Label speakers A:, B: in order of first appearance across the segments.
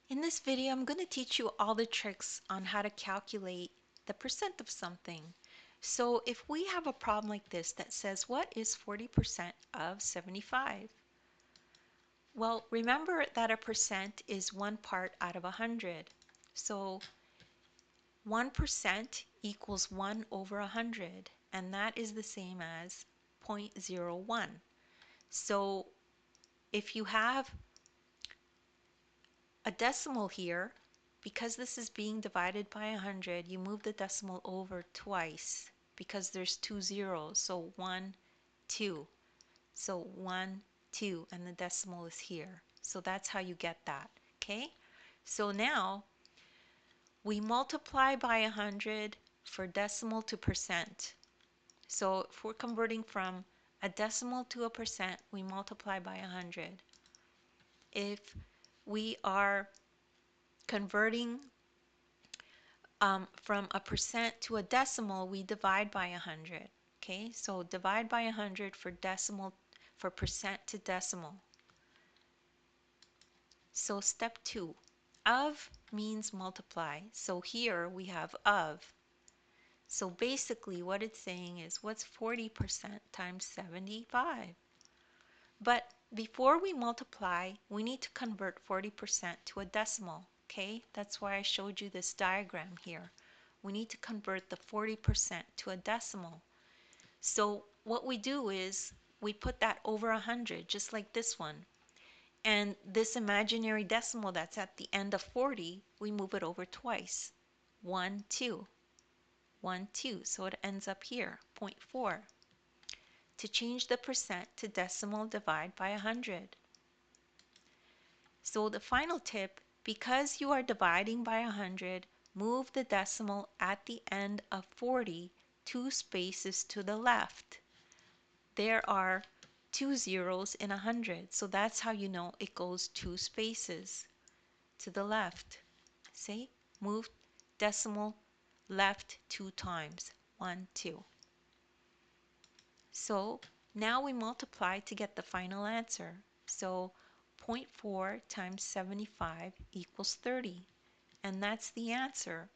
A: In this video, I'm going to teach you all the tricks on how to calculate the percent of something. So if we have a problem like this that says, what is 40% of 75? Well, remember that a percent is 1 part out of 100. So 1% equals 1 over 100, and that is the same as 0.01. So if you have a decimal here, because this is being divided by 100, you move the decimal over twice because there's two zeros. So 1, 2. So 1, 2, and the decimal is here. So that's how you get that. Okay? So now we multiply by 100 for decimal to percent. So if we're converting from a decimal to a percent, we multiply by 100. If we are converting from a percent to a decimal, we divide by 100. Okay, so divide by 100 for decimal, for percent to decimal. So step 2, of means multiply. So here we have of. So basically what it's saying is, what's 40% times 75? But before we multiply, we need to convert 40% to a decimal. Okay, that's why I showed you this diagram here. We need to convert the 40% to a decimal. So what we do is we put that over 100, just like this one. And this imaginary decimal that's at the end of 40, we move it over twice. 1, 2. 1, 2. So it ends up here, 0.4. To change the percent to decimal, divide by 100. So the final tip, because you are dividing by 100, move the decimal at the end of 40 2 spaces to the left. There are 2 zeros in 100, so that's how you know it goes 2 spaces to the left. See? Move decimal left 2 times. 1, 2. So now we multiply to get the final answer. So 0.4 times 75 equals 30. And that's the answer.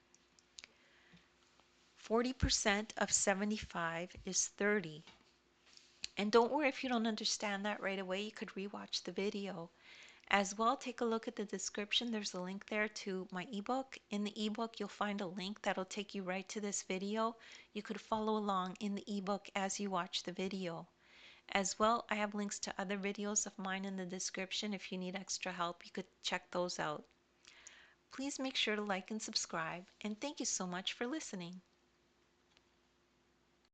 A: 40% of 75 is 30. And don't worry if you don't understand that right away, you could rewatch the video. As well, take a look at the description. There's a link there to my ebook. In the ebook, you'll find a link that'll take you right to this video. You could follow along in the ebook as you watch the video. As well, I have links to other videos of mine in the description. If you need extra help, you could check those out. Please make sure to like and subscribe, and thank you so much for listening.